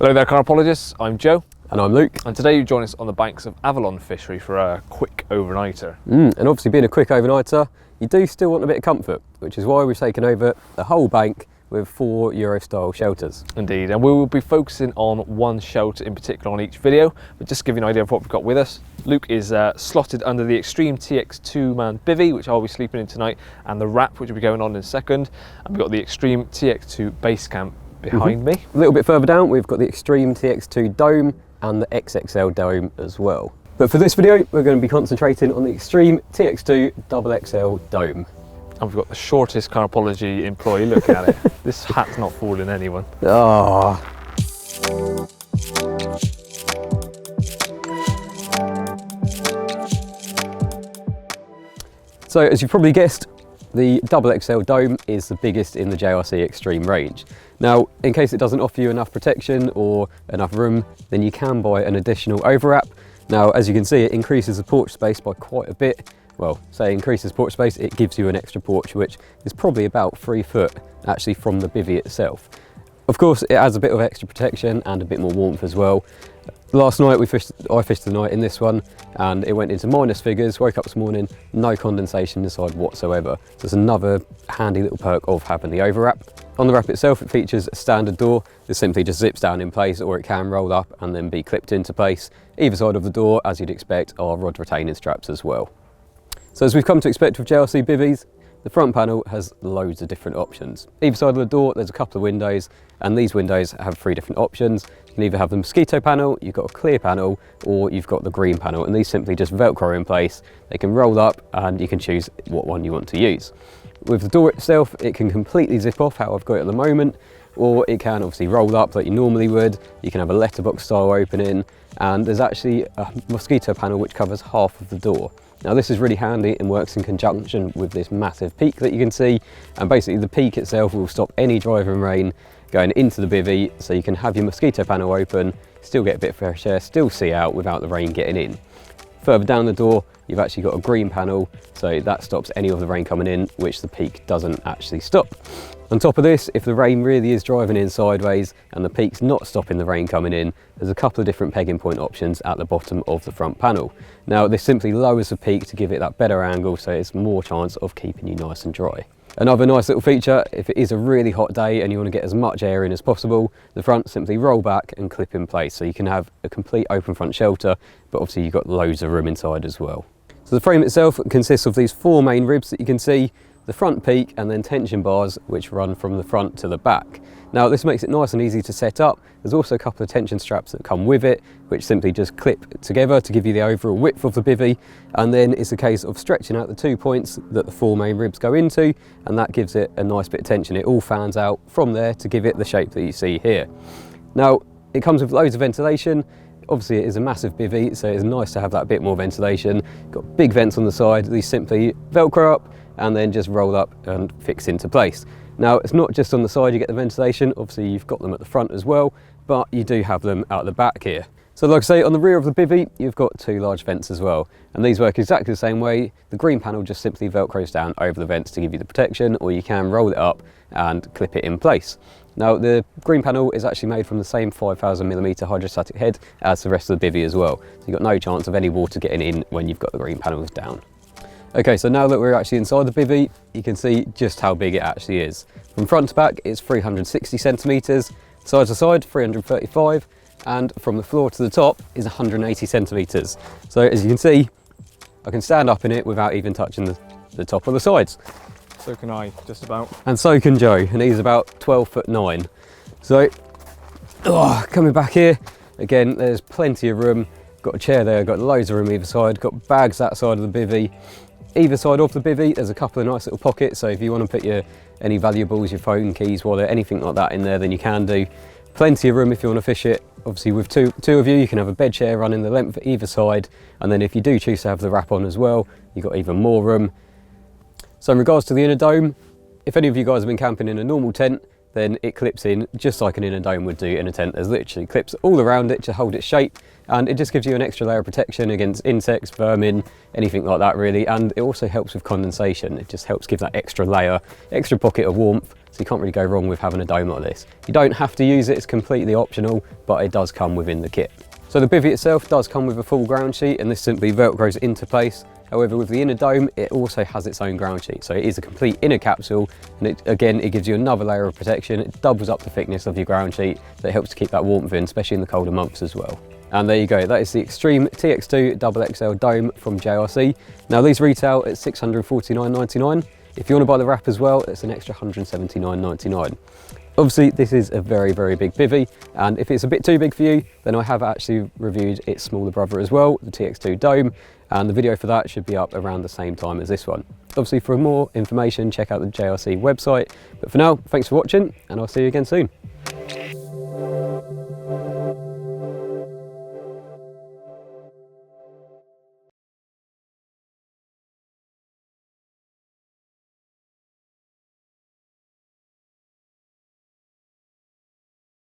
Hello there, Carpologists. I'm Joe. And I'm Luke. And today you join us on the banks of Avalon Fishery for a quick overnighter. And obviously being a quick overnighter, you do still want a bit of comfort, which is why we've taken over the whole bank with 4 Euro style shelters. Indeed, and we will be focusing on one shelter in particular on each video, but just to give you an idea of what we've got with us. Luke is slotted under the Extreme TX2 man bivvy, which I'll be sleeping in tonight, and the wrap, which will be going on in a second. And we've got the Extreme TX2 base camp behind me. A little bit further down, we've got the Extreme TX2 dome and the XXL dome as well. But for this video, we're going to be concentrating on the Extreme TX2 XXL dome. And we've got the shortest Carpology employee, look at it. This hat's not fooling anyone. Ah. So as you've probably guessed, the XXL dome is the biggest in the JRC Extreme range. Now, in case it doesn't offer you enough protection or enough room, then you can buy an additional overwrap. Now, as you can see, it increases the porch space by quite a bit. Well, say increases porch space, it gives you an extra porch, which is probably about 3 foot actually from the bivvy itself. Of course, it adds a bit of extra protection and a bit more warmth as well. Last night I fished the night in this one and it went into minus figures, woke up this morning, no condensation inside whatsoever. So it's another handy little perk of having the overwrap. On the wrap itself, it features a standard door that simply just zips down in place, or it can roll up and then be clipped into place. Either side of the door, as you'd expect, are rod retaining straps as well. So as we've come to expect with JRC bivvies, the front panel has loads of different options. Either side of the door, there's a couple of windows, and these windows have 3 different options. You can either have the mosquito panel, you've got a clear panel, or you've got the green panel, and these simply just Velcro in place. They can roll up, and you can choose what one you want to use. With the door itself, it can completely zip off, how I've got it at the moment, or it can obviously roll up like you normally would. You can have a letterbox style opening, and there's actually a mosquito panel which covers half of the door. Now this is really handy and works in conjunction with this massive peak that you can see, and basically the peak itself will stop any driving rain going into the bivvy, so you can have your mosquito panel open, still get a bit of fresh air, still see out without the rain getting in. Further down the door, you've actually got a green panel, so that stops any of the rain coming in, which the peak doesn't actually stop. On top of this, if the rain really is driving in sideways and the peak's not stopping the rain coming in, there's a couple of different pegging point options at the bottom of the front panel. Now this simply lowers the peak to give it that better angle, so it's more chance of keeping you nice and dry. Another nice little feature, if it is a really hot day and you want to get as much air in as possible, the front simply roll back and clip in place, so you can have a complete open front shelter, but obviously you've got loads of room inside as well. So the frame itself consists of these 4 main ribs that you can see, the front peak, and then tension bars which run from the front to the back. Now this makes it nice and easy to set up. There's also a couple of tension straps that come with it, which simply just clip together to give you the overall width of the bivvy, and then it's a case of stretching out the 2 points that the 4 main ribs go into, and that gives it a nice bit of tension. It all fans out from there to give it the shape that you see here. Now it comes with loads of ventilation. Obviously it is a massive bivvy, so it's nice to have that bit more ventilation. Got big vents on the side, these simply Velcro up and then just roll up and fix into place. Now it's not just on the side you get the ventilation, obviously you've got them at the front as well, but you do have them out the back here. So like I say, on the rear of the bivvy, you've got 2 large vents as well, and these work exactly the same way. The green panel just simply Velcros down over the vents to give you the protection, or you can roll it up and clip it in place. Now the green panel is actually made from the same 5000mm hydrostatic head as the rest of the bivvy as well, so you've got no chance of any water getting in when you've got the green panels down. Okay, so now that we're actually inside the bivvy, you can see just how big it actually is. From front to back, it's 360 centimetres, side to side, 335, and from the floor to the top is 180 centimetres. So as you can see, I can stand up in it without even touching the top of the sides. So can I, just about. And so can Joe, and he's about 12'9". So, coming back here, again, there's plenty of room. Got a chair there, got loads of room either side, got bags that side of the bivvy. Either side of the bivvy, there's a couple of nice little pockets, so if you want to put any valuables, your phone, keys, wallet, anything like that in there, then you can do. Plenty of room if you want to fish it. Obviously with two of you, you can have a bed chair running the length of either side, and then if you do choose to have the wrap on as well, you've got even more room. So in regards to the inner dome, if any of you guys have been camping in a normal tent, then it clips in just like an inner dome would do in a tent. There's literally clips all around it to hold its shape, and it just gives you an extra layer of protection against insects, vermin, anything like that really, and it also helps with condensation. It just helps give that extra layer, extra pocket of warmth, so you can't really go wrong with having a dome like this. You don't have to use it, it's completely optional, but it does come within the kit. So the bivvy itself does come with a full ground sheet, and this simply velcros into place. However, with the inner dome, it also has its own ground sheet. So it is a complete inner capsule, and it gives you another layer of protection. It doubles up the thickness of your ground sheet, so it helps to keep that warmth in, especially in the colder months as well. And there you go, that is the Extreme TX2 XXL Dome from JRC. Now these retail at $649.99. If you want to buy the wrap as well, it's an extra $179.99. Obviously, this is a very, very big bivvy, and if it's a bit too big for you, then I have actually reviewed its smaller brother as well, the TX2 Dome, and the video for that should be up around the same time as this one. Obviously, for more information, check out the JRC website. But for now, thanks for watching, and I'll see you again soon.